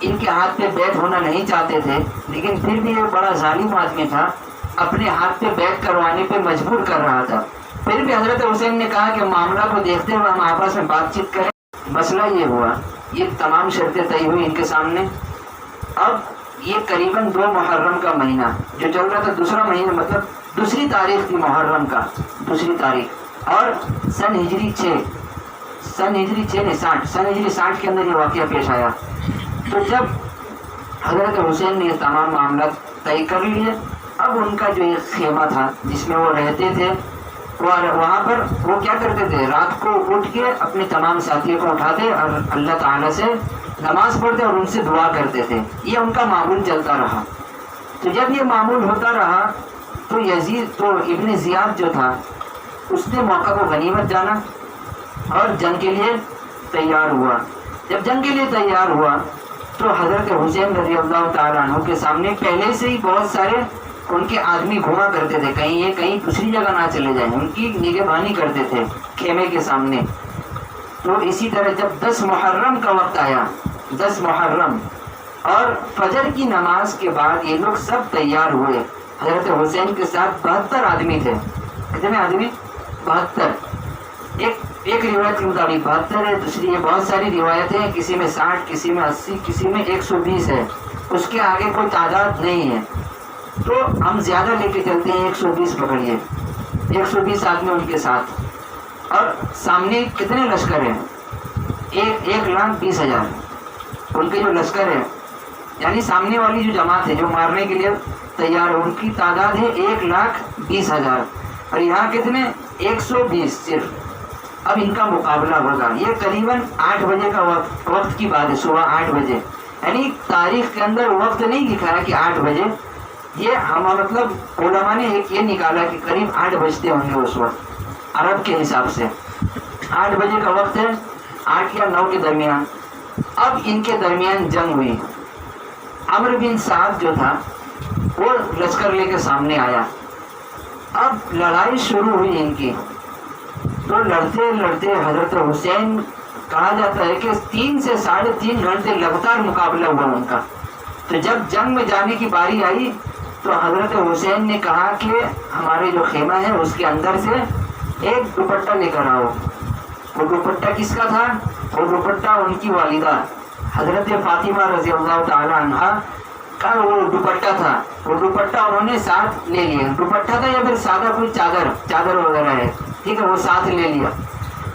ان کے ہاتھ پہ بیعت ہونا نہیں چاہتے تھے، لیکن پھر بھی یہ بڑا ظالم آدمی تھا، اپنے ہاتھ پہ بیعت کروانے پہ مجبور کر رہا تھا۔ پھر بھی حضرت حسین نے کہا کہ معاملہ کو دیکھتے ہوئے ہم آپس میں بات چیت کریں۔ مسئلہ یہ ہوا، یہ تمام شرطیں طے ہوئی ان کے سامنے۔ اب یہ قریباً 2 محرم کا مہینہ جو چل رہا تھا، دوسرا مہینہ مطلب دوسری تاریخ تھی محرم کا، دوسری تاریخ، اور سن ہجری 60 کے اندر یہ واقعہ پیش آیا۔ تو جب حضرت حسین نے یہ تمام معاملات طے کر لیے، اب ان کا جو ایک خیمہ تھا جس میں وہ رہتے تھے، وہاں پر وہ کیا کرتے تھے، رات کو اٹھ کے اپنے تمام ساتھیوں کو اٹھاتے اور اللہ تعالیٰ سے نماز پڑھتے اور ان سے دعا کرتے تھے۔ یہ ان کا معمول چلتا رہا۔ تو جب یہ معمول ہوتا رہا تو ابن زیاد جو تھا اس نے موقع کو غنیمت جانا اور جنگ کے لیے تیار ہوا۔ جب جنگ کے لیے تیار ہوا تو حضرت حسین رضی اللہ تعالیٰ عنہ کے سامنے پہلے سے ہی بہت سارے ان کے آدمی گھوما کرتے تھے، کہیں یہ کہیں دوسری جگہ نہ چلے جائیں، ان کی نگہبانی کرتے تھے خیمے کے سامنے۔ تو اسی طرح جب 10 محرم کا وقت آیا، 10 محرم اور فجر کی نماز کے بعد یہ لوگ سب تیار ہوئے۔ حضرت حسین کے ساتھ 72 آدمی تھے۔ کتنے آدمی؟ 72۔ ایک روایت کے مطابق 72 ہے، دوسری یہ بہت ساری روایتیں ہیں، کسی میں 60، کسی میں 80، کسی میں 120 ہے، اس کے آگے کوئی تعداد نہیں ہے۔ تو ہم زیادہ لے کے چلتے ہیں، 120 پکڑیے، 120 آدمی ان کے ساتھ۔ اور سامنے کتنے لشکر ہیں؟ 1,20,000 ان کے جو لشکر ہے، یعنی سامنے والی جو جماعت ہے جو مارنے کے لیے تیار ہے، ان کی تعداد ہے 1,20,000 اور یہاں کتنے؟ 120 صرف۔ اب ان کا مقابلہ ہوگا۔ یہ قریباً 8 بجے کا وقت کی بات ہے، صبح 8 بجے، یعنی تاریخ کے اندر وقت نہیں دکھایا کہ 8 بجے، یہ مطلب علماء نے ایک یہ نکالا کہ قریب 8 بجتے ہوں گے اس وقت عرب کے حساب سے۔ 8 بجے کا وقت ہے، 8 یا 9 کے درمیان۔ اب ان کے درمیان جنگ ہوئی۔ عمرو بن سعد جو تھا وہ لشکر لے کے سامنے آیا۔ اب لڑائی شروع ہوئی ان کی، تو لڑتے لڑتے حضرت حسین، کہا جاتا ہے کہ 3 سے 3.5 گھنٹے لگاتار مقابلہ ہوا ان کا۔ تو جب جنگ میں جانے کی باری آئی تو حضرت حسین نے کہا کہ ہمارے جو خیمہ ہے اس کے اندر سے ایک دوپٹہ لے کر آؤ۔ وہ دوپٹہ کس کا تھا؟ وہ دوپٹہ ان کی والدہ حضرت فاطمہ رضی اللہ تعالی عنہا کا وہ دوپٹہ تھا۔ وہ دوپٹہ انہوں نے ساتھ لے لیا۔ دوپٹہ تھا یا پھر سادہ کوئی چادر وغیرہ ہے، ٹھیک ہے، وہ ساتھ لے لیا۔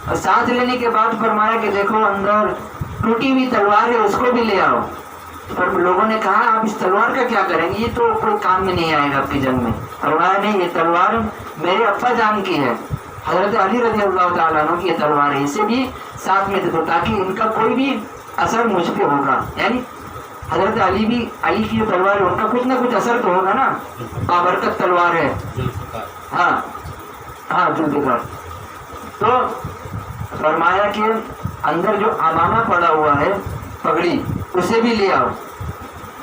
اور ساتھ لینے کے بعد فرمایا کہ دیکھو اندر ٹوٹی ہوئی تلوار ہے، اس کو بھی لے آؤ۔ پر لوگوں نے کہا آپ اس تلوار کا کیا کریں گے، یہ تو کوئی کام میں نہیں آئے گا آپ کی جنگ میں۔ فرمایا نہیں، یہ تلوار میرے ابا جان کی ہے، حضرت علی رضی اللہ تعالیٰ عنہ کی یہ تلوار ہے، اسے بھی ساتھ میں دے دو تاکہ ان کا کوئی بھی اثر مجھ پہ ہوگا۔ یعنی حضرت علی کی جو تلوار ہے ان کا کچھ نہ کچھ اثر تو ہوگا نا، بابرکت تلوار ہے۔ ہاں ذوالفقار۔ تو فرمایا کہ اندر جو امامہ پڑا ہوا ہے، پگڑی، اسے بھی لے آؤ۔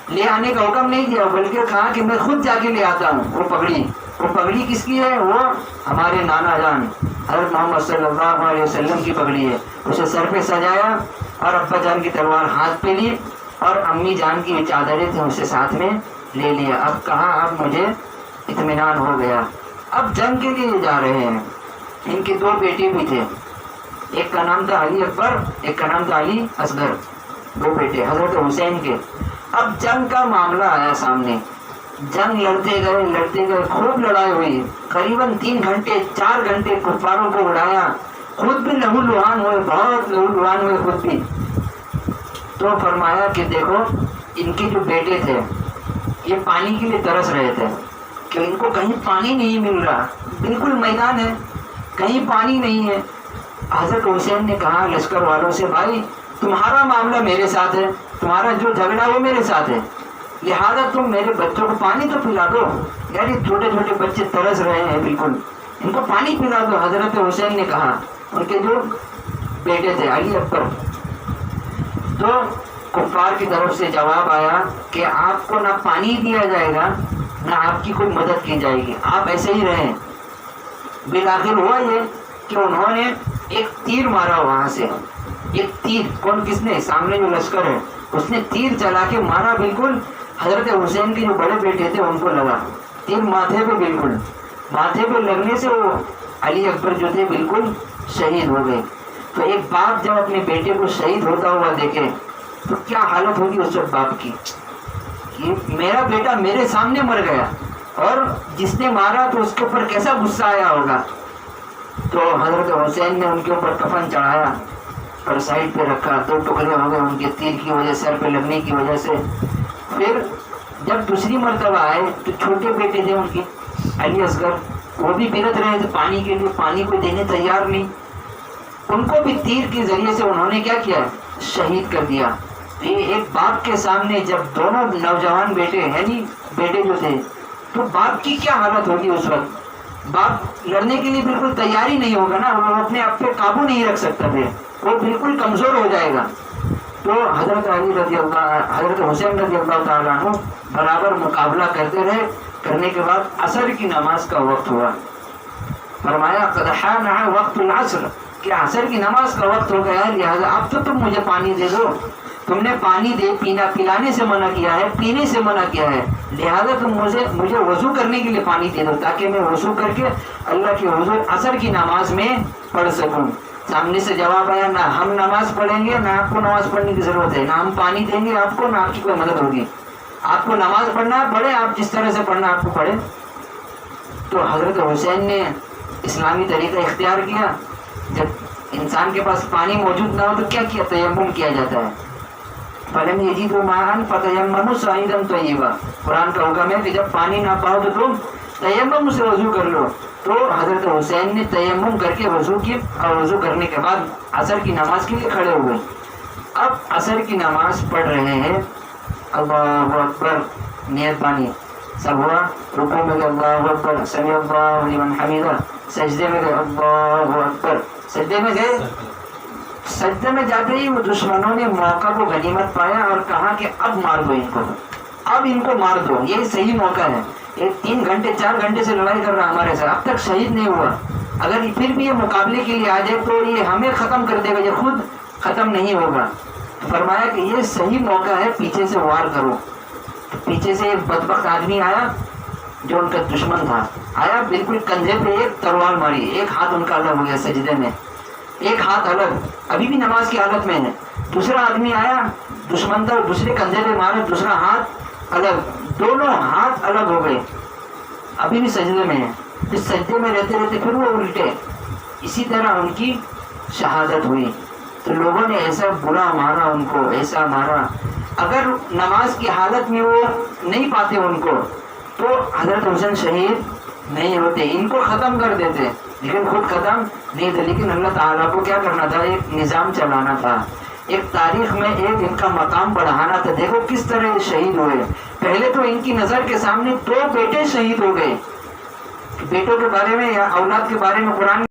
لے آنے کا حکم نہیں دیا بلکہ کہا کہ میں خود جا کے لے آتا ہوں وہ پگڑی۔ وہ پگڑی کس کی ہے؟ وہ ہمارے نانا جان حضرت محمد صلی اللہ علیہ وسلم کی پگڑی ہے۔ اسے سر پہ سجایا اور ابا جان کی تلوار ہاتھ پہ لی اور امی جان کی چادریں تھیں اسے ساتھ میں لے لیا۔ اب کہا اب مجھے اطمینان ہو گیا۔ اب جنگ کے لیے جا رہے ہیں۔ ان کے 2 بیٹے بھی تھے، ایک کا نام تھا علی اکبر، ایک کا نام تھا علی اصغر، 2 بیٹے حضرت حسین کے۔ اب جنگ کا معاملہ آیا سامنے، جنگ لڑتے گئے، خوب لڑائی ہوئی، قریباً 3 گھنٹے 4 گھنٹے کفاروں کو اڑایا، خود بھی لہو لہان ہوئے، بہت لہو لہان ہوئے خود بھی۔ تو فرمایا کہ دیکھو ان کے جو بیٹے تھے یہ پانی کے لیے ترس رہے تھے کہ ان کو کہیں پانی نہیں مل رہا، بالکل میدان ہے، کہیں پانی نہیں ہے۔ حضرت حسین نے کہا لشکر والوں سے، بھائی تمہارا معاملہ میرے ساتھ ہے، تمہارا جو جھگڑا وہ میرے ساتھ ہے، لہذا تم میرے بچوں کو پانی تو پلا دو، یعنی چھوٹے چھوٹے بچے ترس رہے ہیں بالکل، ان کو پانی پلا دو۔ حضرت حسین نے کہا، ان کے جو بیٹے تھے علی اکبر، تو کفار کی طرف سے جواب آیا کہ آپ کو نہ پانی دیا جائے گا نہ آپ کی کوئی مدد کی جائے گی، آپ ایسے ہی رہیں۔ بالآخر ہوا یہ کہ انہوں نے ایک تیر مارا وہاں سے، ایک تیر، کس نے؟ سامنے جو لشکر ہے اس نے تیر چلا کے مارا, بالکل حضرت حسین کے جو بڑے بیٹے تھے ان کو لگا تیر ماتھے پہ, بالکل ماتھے پہ لگنے سے وہ علی اکبر جو تھے بالکل شہید ہو گئے. تو ایک باپ جب اپنے بیٹے کو شہید ہوتا ہوا دیکھے تو کیا حالت ہوگی اس وقت باپ کی, کہ میرا بیٹا میرے سامنے مر گیا, اور جس نے مارا تو اس کے اوپر کیسا غصہ آیا ہوگا. تو حضرت حسین نے ان کے اوپر کفن چڑھایا اور سائڈ پہ رکھا, 2 ٹکڑے ہو گئے ان کے تیر کی وجہ, سر پہ لگنے کی وجہ سے. پھر جب دوسری مرتبہ آئے تو چھوٹے بیٹے تھے ان کے علی اصغر, وہ بھی بلت رہے تھے پانی کے لیے, پانی کو دینے تیار نہیں, ان کو بھی تیر کے ذریعے سے انہوں نے کیا کیا, شہید کر دیا. ایک باپ کے سامنے جب دونوں نوجوان بیٹے ہیں نہیں بیٹے جو تھے, تو باپ کی کیا حالت ہوگی اس وقت. باپ لڑنے کے لیے بالکل تیار ہی نہیں ہوگا نا, وہ اپنے آپ پہ قابو نہیں رکھ سکتا پھر, وہ بالکل کمزور ہو جائے گا. تو حضرت حسین رضی اللہ تعالیٰ عنہ برابر مقابلہ کرتے رہے. کرنے کے بعد عصر کی نماز کا وقت ہوا, فرمایا قد حان وقت العصر, کہ عصر کی نماز کا وقت ہو گیا ہے, لہٰذا اب تو تم مجھے پانی دے دو. تم نے پانی دے پلانے سے منع کیا ہے, پینے سے منع کیا ہے, لہٰذا تم مجھے وضو کرنے کے لیے پانی دے دو تاکہ میں وضو کر کے اللہ کے حضور عصر کی نماز میں پڑھ سکوں. سامنے سے جواب آیا, نہ ہم نماز پڑھیں گے, نہ آپ کو نماز پڑھنے کی ضرورت ہے, نہ ہم پانی دیں گے آپ کو, نہ آپ کی کوئی مدد ہوگی. آپ کو نماز پڑھنا ہے پڑھے, آپ جس طرح سے پڑھنا آپ کو پڑھے. تو حضرت حسین نے اسلامی طریقہ اختیار کیا. جب انسان کے پاس پانی موجود نہ ہو تو کیا کیا, تیمم کیا جاتا ہے. فلم یجدوا ماء فتیمموا صعیدا طیبا, قرآن کا حکم ہے کہ جب پانی نہ پاؤ تو تم تیمم سے وضو کر لو. تو حضرت حسین نے تیمم کر کے وضو کی, اور وضو کرنے کے بعد عصر کی نماز کے لیے کھڑے ہوئے. اب عصر کی نماز پڑھ رہے ہیں, اللہ اکبر نیت بانی, سب ہوا, رکوع میں گئے اللہ اکبر, سمع اللہ لمن حمیدہ, سجدے میں گئے اللہ اکبر, سجدے میں گئے. سجدے میں جاتے ہی وہ دشمنوں نے موقع کو غنیمت پایا اور کہا کہ اب مار دو ان کو, اب ان کو مار دو, یہ صحیح موقع ہے. 3 گھنٹے 4 گھنٹے سے لڑائی کر رہا ہمارے ساتھ, اب تک شہید نہیں ہوا, اگر پھر بھی یہ مقابلے کے لیے آ جائے تو یہ ہمیں ختم کر دے گا, یہ خود ختم نہیں ہوگا. فرمایا کہ یہ صحیح موقع ہے, پیچھے سے وار کرو. پیچھے سے ایک بدبخت آدمی آیا جو ان کا دشمن تھا, آیا بالکل کندھے پہ ایک تلوار ماری, ایک ہاتھ ان کا الگ ہو گیا سجدے میں, ایک ہاتھ الگ, ابھی بھی نماز کی حالت میں ہے. دوسرا آدمی آیا دشمن تھا, دوسرے کندھے پہ مارا, دوسرا ہاتھ الگ, دونوں ہاتھ الگ ہو گئے, ابھی بھی سجدے میں ہے. اس سجدے میں رہتے رہتے پھر وہ الٹے, اسی طرح ان کی شہادت ہوئی. تو لوگوں نے ایسا برا مارا ان کو, ایسا مارا, اگر نماز کی حالت میں وہ نہیں پاتے ان کو تو حضرت حسین شہید نہیں ہوتے, ان کو ختم کر دیتے, لیکن خود ختم نہیں تھے. لیکن اللہ تعالیٰ کو کیا کرنا تھا, ایک نظام چلانا تھا, ایک تاریخ میں ایک ان کا مقام بڑھانا تھا. دیکھو کس طرح یہ شہید ہوئے. پہلے تو ان کی نظر کے سامنے 2 بیٹے شہید ہو گئے. بیٹوں کے بارے میں یا اولاد کے بارے میں قرآن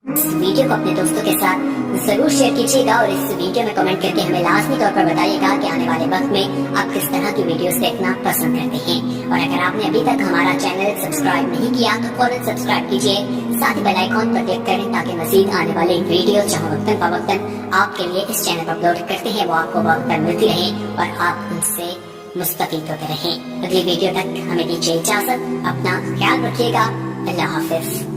ویڈیو کو اپنے دوستوں کے ساتھ ضرور شیئر کیجیے گا, اور اس ویڈیو میں کمنٹ کر کے ہمیں لازمی طور پر بتائیے گا کہ آنے والے وقت میں آپ کس طرح کی ویڈیوز دیکھنا پسند کرتے ہیں. اور اگر آپ نے ابھی تک ہمارا چینل سبسکرائب نہیں کیا تو فوراً سبسکرائب کیجیے, ساتھ ہی بیل آئیکن پر کلک کریں تاکہ مزید آنے والے ویڈیو جہاں وقتاً فوقتاً آپ کے لیے اس چینل پر اپلوڈ کرتے ہیں وہ آپ کو وقتاً ملتی رہیں اور آپ ان سے مستفید ہوتے رہیں. اگلی ویڈیو تک ہمیں دیجیے اجازت, اپنا خیال رکھیے گا, اللہ حافظ.